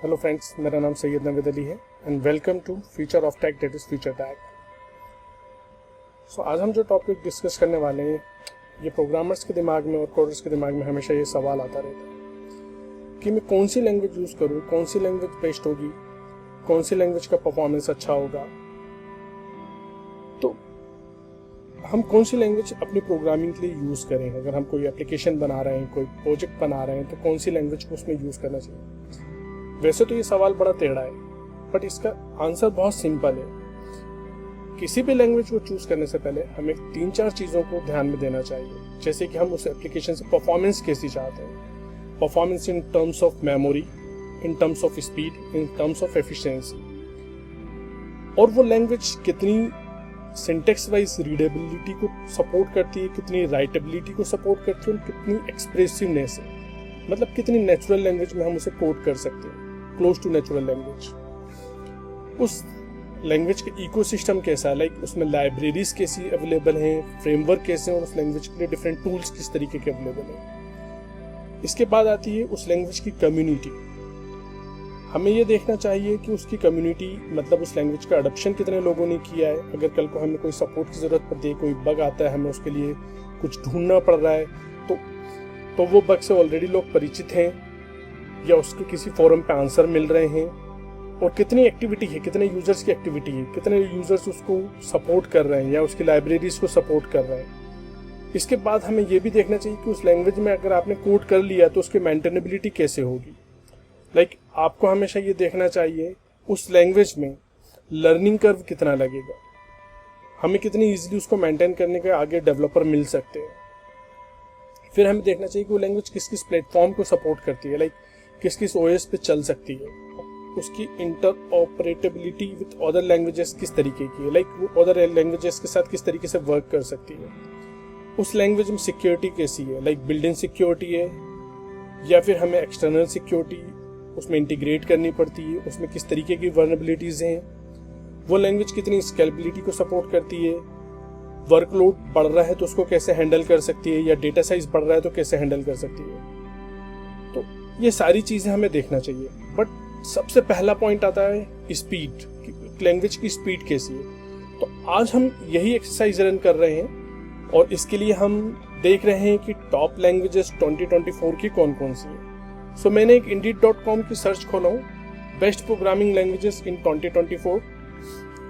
Hello friends, मेरा नाम सैयद नवीद अली है and welcome to future of tech, that is future tag. आज हम जो टॉपिक डिस्कस करने वाले हैं, ये प्रोग्रामर्स के दिमाग में और कोडर्स के दिमाग में हमेशा ये सवाल आता रहता है कि मैं कौन सी लैंग्वेज यूज़ करूँ, कौन सी लैंग्वेज बेस्ट होगी, कौन सी लैंग्वेज का परफॉर्मेंस अच्छा होगा। तो हम कौन सी लैंग्वेज अपनी प्रोग्रामिंग के लिए यूज़ करें। अगर हम कोई एप्लीकेशन बना रहे हैं, कोई प्रोजेक्ट बना रहे हैं, तो कौन सी लैंग्वेज को उसमें यूज़ करना चाहिए। वैसे तो ये सवाल बड़ा टेढ़ा है, बट इसका आंसर बहुत सिंपल है। किसी भी लैंग्वेज को चूज करने से पहले हमें 3-4 चीज़ों को ध्यान में देना चाहिए। जैसे कि हम उस एप्लीकेशन से परफॉर्मेंस कैसी चाहते हैं, performance in terms of memory, in terms of speed, in terms of efficiency, और वो लैंग्वेज कितनी सिंटेक्स वाइज रीडेबिलिटी को सपोर्ट करती है, कितनी राइटेबिलिटी को सपोर्ट करती है, और कितनी एक्सप्रेसिवनेस है, मतलब कितनी नेचुरल लैंग्वेज में हम उसे कोड कर सकते हैं, क्लोज टू नेचुरल लैंग्वेज। उस लैंग्वेज का इकोसिस्टम कैसा है, लाइक उसमें लाइब्रेरीज कैसी अवेलेबल हैं, फ्रेमवर्क कैसे हैं, और उस लैंग्वेज के लिए डिफरेंट टूल्स किस तरीके के अवेलेबल हैं। इसके बाद आती है उस लैंग्वेज की कम्युनिटी। हमें ये देखना चाहिए कि उसकी कम्युनिटी, मतलब उस लैंग्वेज का अडॉप्शन कितने लोगों ने किया है। अगर कल को हमें कोई सपोर्ट की ज़रूरत पड़ती है, कोई बग आता है, हमें उसके लिए कुछ ढूंढना पड़ रहा है, तो वो बग से ऑलरेडी लोग परिचित हैं या उसके किसी फोरम पे आंसर मिल रहे हैं, और कितनी एक्टिविटी है, कितने यूजर्स की एक्टिविटी है, कितने यूजर्स उसको सपोर्ट कर रहे हैं या उसकी लाइब्रेरीज को सपोर्ट कर रहे हैं। इसके बाद हमें यह भी देखना चाहिए कि उस लैंग्वेज में अगर आपने कोड कर लिया तो उसकी मेंटेनेबिलिटी कैसे होगी। लाइक आपको हमेशा ये देखना चाहिए उस लैंग्वेज में लर्निंग कर्व कितना लगेगा, हमें कितनी ईजिली उसको मेंटेन करने के आगे डेवलपर मिल सकते हैं। फिर हमें देखना चाहिए कि वो लैंग्वेज किस किस प्लेटफॉर्म को सपोर्ट करती है, लाइक किस किस ओएस पे चल सकती है, उसकी इंटरऑपरेटेबिलिटी विद अदर लैंग्वेजेस किस तरीके की है, लाइक वो अदर लैंग्वेजेस के साथ किस तरीके से वर्क कर सकती है। उस लैंग्वेज में सिक्योरिटी कैसी है, लाइक बिल्डिंग सिक्योरिटी है या फिर हमें एक्सटर्नल सिक्योरिटी उसमें इंटीग्रेट करनी पड़ती है, उसमें किस तरीके की वल्नरेबिलिटीज हैं, वो लैंग्वेज कितनी स्केलेबिलिटी को सपोर्ट करती है, वर्कलोड बढ़ रहा है तो उसको कैसे हैंडल कर सकती है, या डेटा साइज बढ़ रहा है तो कैसे हैंडल कर सकती है। तो ये सारी चीज़ें हमें देखना चाहिए। बट सबसे पहला पॉइंट आता है स्पीड, लैंग्वेज की स्पीड कैसी है। तो आज हम यही एक्सरसाइज रन कर रहे हैं, और इसके लिए हम देख रहे हैं कि टॉप लैंग्वेजेस 2024 की कौन कौन सी है। मैंने एक indeed.com की सर्च खोला हूँ, बेस्ट प्रोग्रामिंग लैंग्वेजेस इन 2024,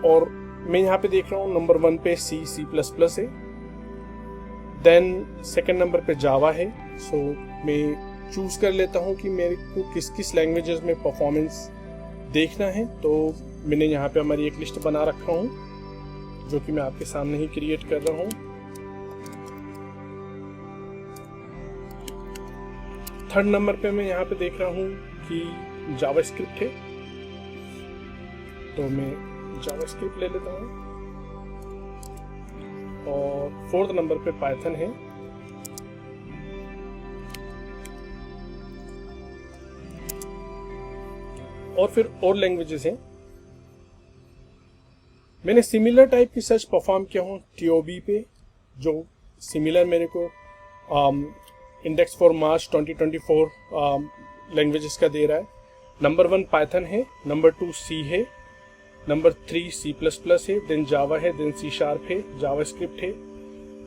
और मैं यहाँ पे देख रहा हूँ नंबर 1 पे C++ है, देन सेकंड नंबर पे जावा है। मैं चूज कर लेता हूँ कि मेरे को किस किस लैंग्वेजेस में परफॉर्मेंस देखना है। तो मैंने यहाँ पे हमारी एक लिस्ट बना रखा हूँ जो कि मैं आपके सामने ही क्रिएट कर रहा हूँ। थर्ड नंबर पे मैं यहाँ पे देख रहा हूँ कि जावास्क्रिप्ट है, तो मैं जावास्क्रिप्ट ले लेता हूँ, और फोर्थ नंबर पे पाइथन है, और फिर और लैंग्वेजेस हैं। मैंने सिमिलर टाइप की सर्च परफॉर्म किया हूँ TOB पे, जो सिमिलर मेरे को इंडेक्स फॉर मार्च 2024 लैंग्वेजेस का दे रहा है। नंबर 1 पाइथन है, नंबर 2 C है, नंबर 3 C++ है, देन जावा है, देन C# है, जावास्क्रिप्ट है।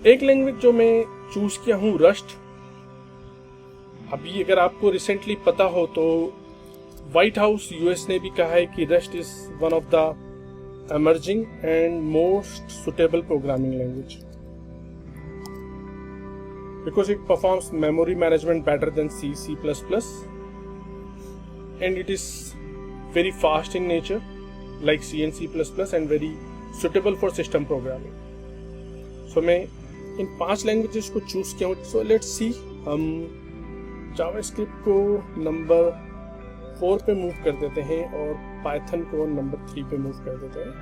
एक लैंग्वेज जो मैं चूज किया हूँ रस्ट। अभी अगर आपको रिसेंटली पता हो तो व्हाइट हाउस US ने भी कहा है कि rust is one of the emerging and most suitable programming language because it performs memory management better than C++, and it is very fast in nature like C and C++, and very suitable for system programming. मैं इन 5 languages को choose किया हूँ। Let's see, हम JavaScript को number 4 पे move कर देते हैं और पाइथन को नंबर 3 पे मूव कर देते हैं।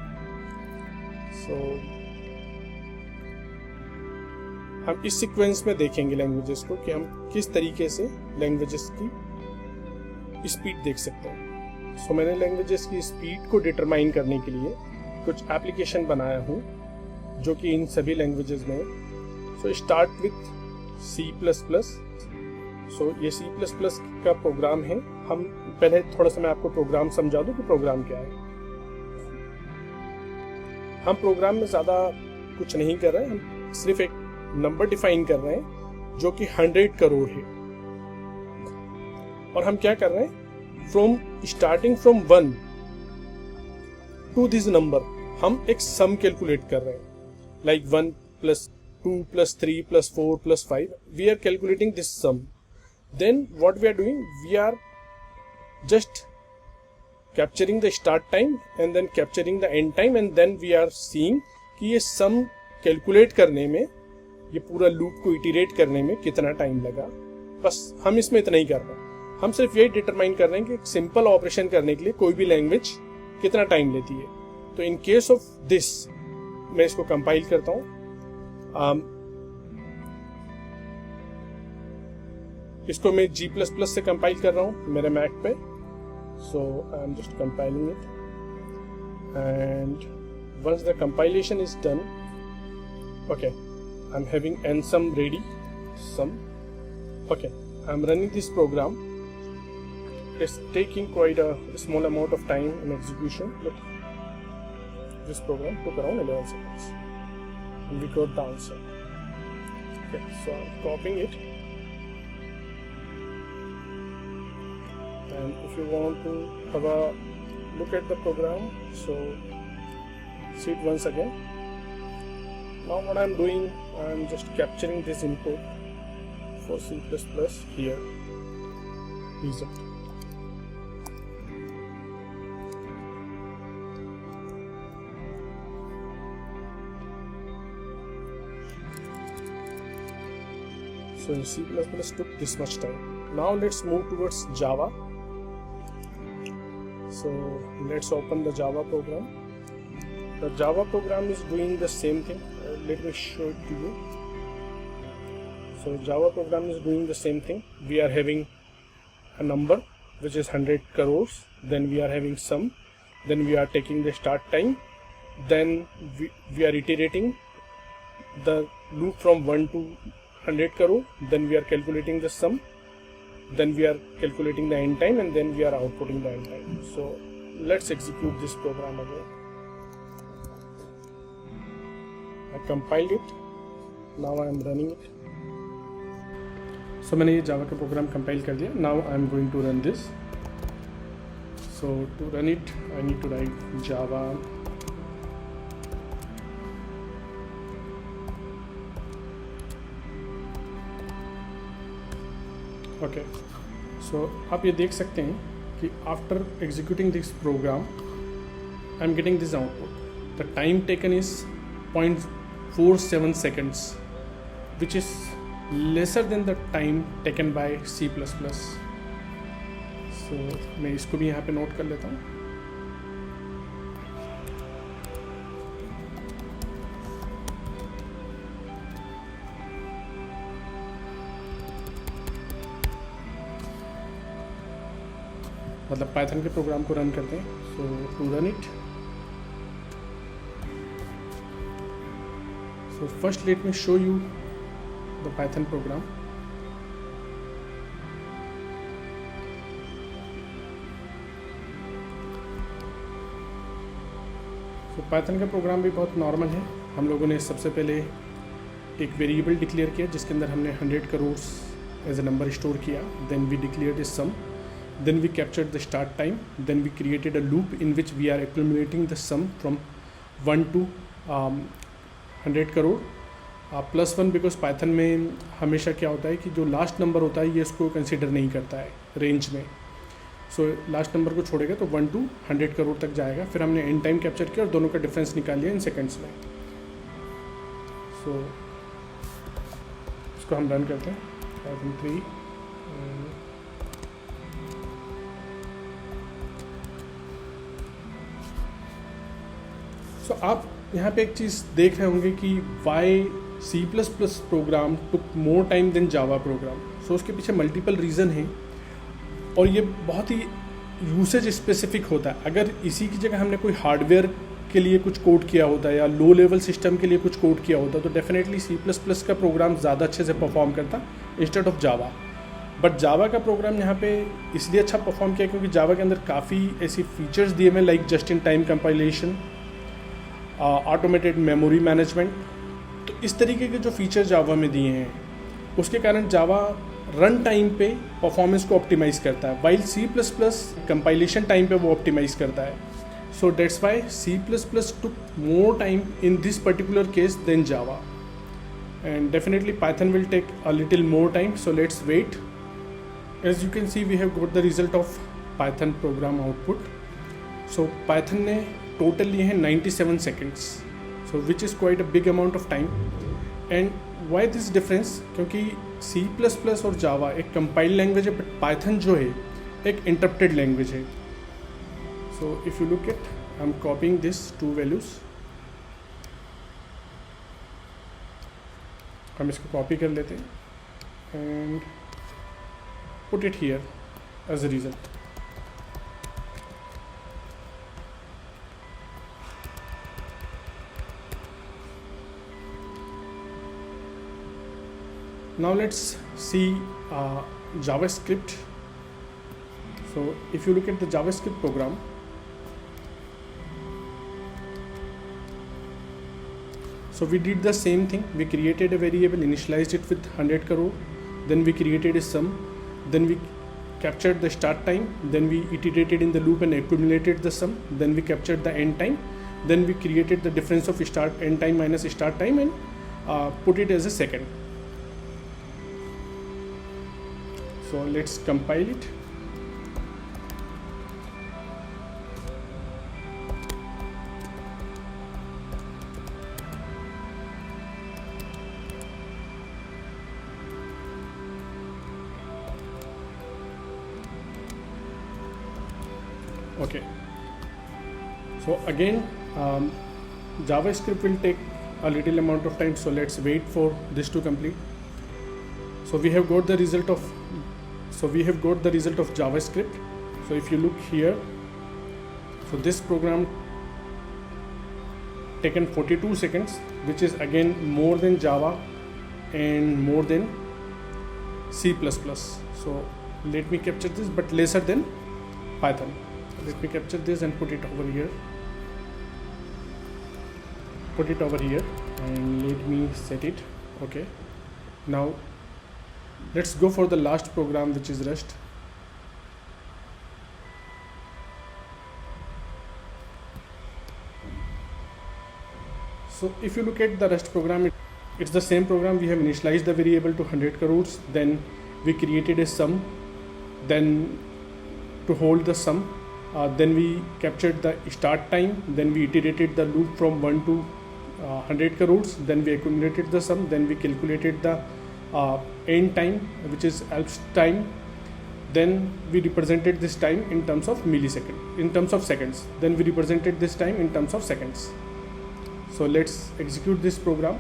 हम इस सीक्वेंस में देखेंगे लैंग्वेजेस को कि हम किस तरीके से लैंग्वेजेस की स्पीड देख सकते हैं। मैंने लैंग्वेजेस की स्पीड को डिटरमाइन करने के लिए कुछ एप्लीकेशन बनाया हूँ जो कि इन सभी लैंग्वेजेस में है। Start with C++। ये C++ का प्रोग्राम है। हम पहले थोड़ा सा मैं आपको प्रोग्राम समझा दूं कि प्रोग्राम क्या है। हम प्रोग्राम में ज़्यादा कुछ नहीं कर रहे हैं, हम सिर्फ एक नंबर डिफाइन कर रहे हैं जो कि 100 करोड़ है। और हम क्या कर रहे हैं, starting from 1 to this number हम एक सम कैलकुलेट कर रहे हैं, like 1 + 2 + 3 + 4 + 5, we are calculating this sum. Then what we are doing, we are just capturing the start time and then capturing the end time, and then we are seeing कि ये sum calculate करने में, ये पूरा loop को iterate करने में कितना टाइम लगा। बस हम इसमें इतना ही कर रहे हैं, हम सिर्फ यही डिटरमाइन कर रहे हैं कि एक सिंपल ऑपरेशन करने के लिए कोई भी लैंग्वेज कितना टाइम लेती है। तो इन केस ऑफ दिस मैं इसको कंपाइल करता हूँ। इसको मैं G++ से कंपाइल कर रहा हूँ मेरे मैक पे। So I'm just compiling it, and once the compilation is done, okay, I'm having nsum ready, okay, I'm running this program. It's taking quite a small amount of time in execution, but this program took around 11 seconds, and we got the answer. Okay, so I'm copying it. And if you want to have a look at the program, so see it once again. Now what I'm doing, I'm just capturing this input for C++ here. Result. So C++ took this much time. Now let's move towards Java. So let's open the Java program. The Java program is doing the same thing. Let me show it to you. So Java program is doing the same thing. We are having a number which is 100 crores. Then we are having sum. Then we are taking the start time. Then we are iterating the loop from 1 to 100 crore. Then we are calculating the sum. Then we are calculating the end time, and then we are outputting the end time. So let's execute this program again. I compiled it. Now I am running it. So मैंने ये Java का program compile कर दिया. Now I am going to run this. So to run it, I need to write Java okay. So आप ये देख सकते हैं कि after executing this program I am getting this output. The time taken is 0.47 seconds, which is lesser than the time taken by C++. सो मैं इसको भी यहाँ पे नोट कर लेता हूँ। मतलब पाइथन के प्रोग्राम को रन करते हैं। So to run it, so first let me show you the Python program. So Python का प्रोग्राम भी बहुत नॉर्मल है। हम लोगों ने सबसे पहले एक वेरिएबल डिक्लेयर किया जिसके अंदर हमने 100 crore as a number store किया। Then we declared this sum. Then we captured the start time. Then we created a loop in which we are accumulating the sum from 1 to 100 crore +1, because Python में हमेशा क्या होता है कि जो last number होता है ये इसको कंसिडर नहीं करता है रेंज में। सो लास्ट नंबर को छोड़ेगा तो 1 to 100 करोड़ तक जाएगा। फिर हमने एंड टाइम कैप्चर किया और दोनों का डिफरेंस निकाल लिया इन सेकेंड्स में। सो इसको हम रन करते हैं। पाइथन 3 सो आप यहाँ पे एक चीज़ देख रहे होंगे कि why C++ program took more time than Java program. So उसके पीछे मल्टीपल रीज़न हैं और ये बहुत ही यूसेज स्पेसिफिक होता है। अगर इसी की जगह हमने कोई हार्डवेयर के लिए कुछ कोड किया होता है या लो लेवल सिस्टम के लिए कुछ कोड किया होता तो डेफिनेटली C++ का प्रोग्राम ज़्यादा अच्छे से परफॉर्म करता instead of Java. But Java का प्रोग्राम यहाँ पे इसलिए अच्छा परफॉर्म किया क्योंकि जावा के अंदर काफ़ी ऐसी फीचर्स दिए हुए like just in time compilation, automated memory management. तो इस तरीके के जो फीचर जावा में दिए हैं उसके कारण जावा रन टाइम पे परफॉर्मेंस को ऑप्टिमाइज़ करता है, while C plus plus compilation time पे वो ऑप्टिमाइज़ करता है। So that's why C plus plus took more time in this particular case than Java, and definitely Python will take a little more time, so let's wait. As you can see, we have got the result of Python program output. So Python ने total लिए हैं 97 seconds, so which is quite a big amount of time. And why this difference? क्योंकि C++ और Java एक compiled language है, but Python जो है एक interpreted language है. So if you look at, I'm copying this two values. हम इसको कॉपी कर लेते हैं and put it here as a result. Now let's see JavaScript. So if you look at the JavaScript program, so we did the same thing. We created a variable, initialized it with 100 crore, then we created a sum, then we captured the start time, then we iterated in the loop and accumulated the sum, then we captured the end time, then we created the difference of end time minus start time and put it as a second. So let's compile it. Okay, so again JavaScript will take a little amount of time, so let's wait for this to complete. So we have got the result of JavaScript. So if you look here, so this program taken 42 seconds, which is again more than Java and more than C++. So let me capture this, but lesser than Python. Let me capture this and put it over here. And let me set it. Okay, now let's go for the last program, which is Rust. So if you look at the Rust program, it's the same program. We have initialized the variable to 100 crores, then we created a sum, then to hold the sum, then we captured the start time, then we iterated the loop from 1 to 100 crores, then we accumulated the sum, then we calculated the end time, which is elapsed time, then we represented this time in terms of seconds, then we represented this time in terms of seconds. So let's execute this program.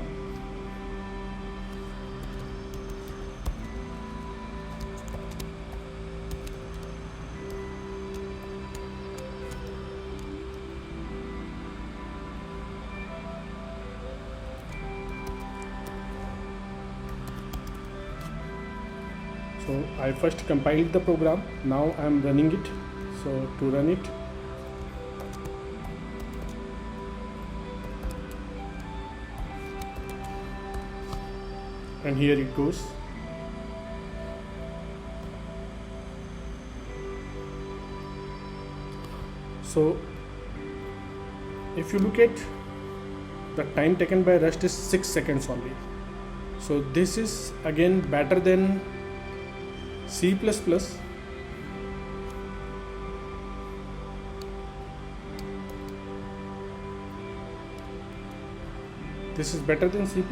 So I first compiled the program, now I am running it. So to run it, and here it goes. So if you look at the time taken by Rust is 6 seconds only. So this is again better than C++. This is better than C++.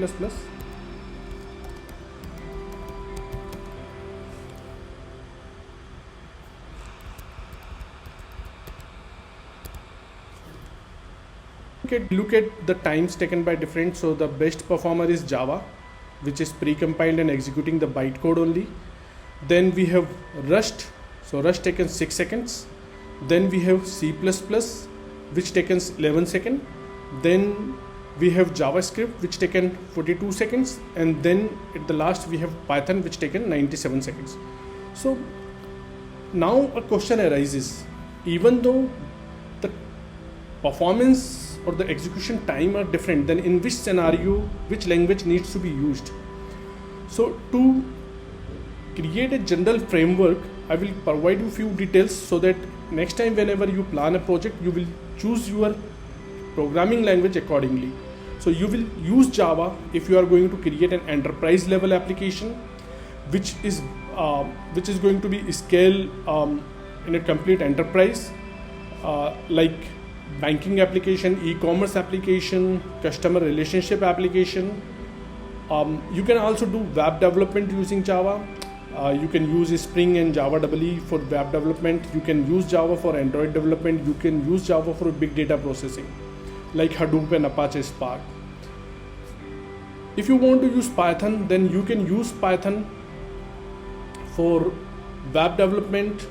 Look at the times taken by different. So the best performer is Java, which is pre-compiled and executing the bytecode only. Then we have Rust. So Rust taken 6 seconds. Then we have C++, which taken 11 seconds. Then we have JavaScript, which taken 42 seconds. And then at the last we have Python, which taken 97 seconds. So now a question arises, even though the performance or the execution time are different, then in which scenario which language needs to be used? So to create a general framework, I will provide you few details so that next time whenever you plan a project, you will choose your programming language accordingly. So you will use Java if you are going to create an enterprise level application, which is going to be scale in a complete enterprise, like banking application, e-commerce application, customer relationship application. You can also do web development using Java. You can use Spring and Java EE for web development. You can use Java for Android development. You can use Java for big data processing, like Hadoop and Apache Spark. If you want to use Python, then you can use Python for web development.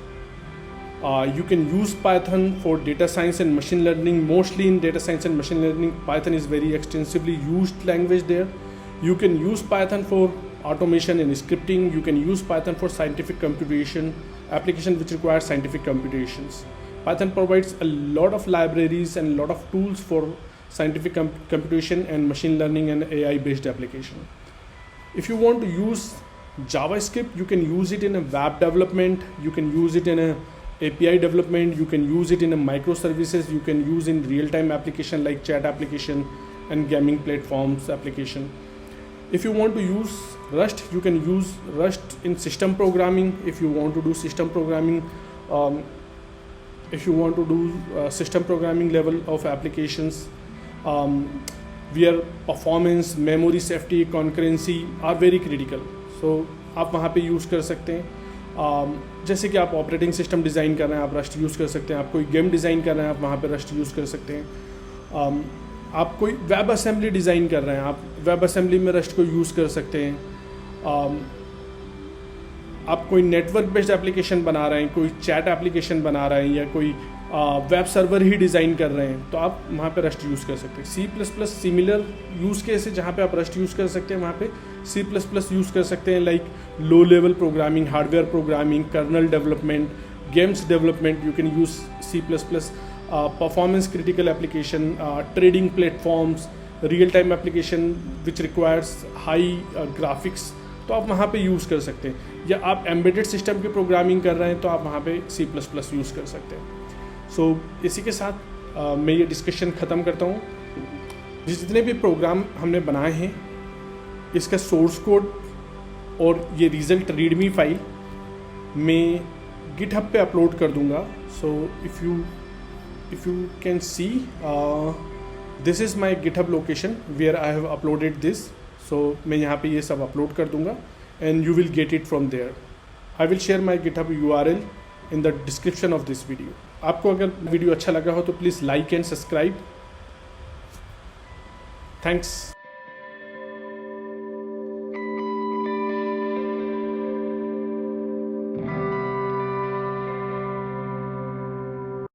You can use Python for data science and machine learning. Mostly in data science and machine learning, Python is very extensively used language there. You can use Python for automation and scripting. You can use Python for scientific computation, application which requires scientific computations. Python provides a lot of libraries and a lot of tools for scientific computation and machine learning and AI based application. If you want to use JavaScript, you can use it in a web development, you can use it in a API development, you can use it in a microservices, you can use in real-time application like chat application and gaming platforms application. If you want to use Rust, you can use Rust in system programming. If you want to do system programming, system programming level of applications, where performance, memory safety, concurrency are very critical. So आप वहाँ पे use कर सकते हैं. जैसे कि आप operating system design कर रहे हैं, आप रस्ट यूज़ कर सकते हैं. आप कोई गेम डिज़ाइन कर रहे हैं, आप वहाँ पे रस्ट यूज़ कर सकते हैं. आप कोई वेब असेंबली डिज़ाइन कर रहे हैं, आप वेब असेंबली में रस्ट को यूज़ कर सकते हैं. आप कोई नेटवर्क बेस्ड एप्लीकेशन बना रहे हैं, कोई चैट एप्लीकेशन बना रहे हैं, या कोई वेब सर्वर ही डिज़ाइन कर रहे हैं, तो आप वहाँ पे रस्ट यूज़ कर सकते हैं. C++ सिमिलर यूज़ केस है जहाँ पे आप रस्ट यूज़ कर सकते हैं, वहाँ पे C++ यूज़ कर सकते हैं, like low level programming, hardware programming, kernel development, games development. You can use C++. Performance critical application, trading platforms, real time application which requires high graphics, तो आप वहाँ पे यूज़ कर सकते हैं. या आप एम्बेडेड सिस्टम की प्रोग्रामिंग कर रहे हैं तो आप वहाँ पे C++ यूज़ कर सकते हैं. सो इसी के साथ मैं ये डिस्कशन ख़त्म करता हूँ. जितने भी प्रोग्राम हमने बनाए हैं, इसका सोर्स कोड और ये रिज़ल्ट रीडमी फाइल मैं गिटहब पे अपलोड कर दूँगा. सो if you can see, this is my GitHub location where I have uploaded this. So मैं यहाँ पे ये सब अपलोड कर दूँगा and you will get it from there. I will share my GitHub URL in the description of this video. आपको अगर video अच्छा लगा हो तो please like and subscribe. Thanks.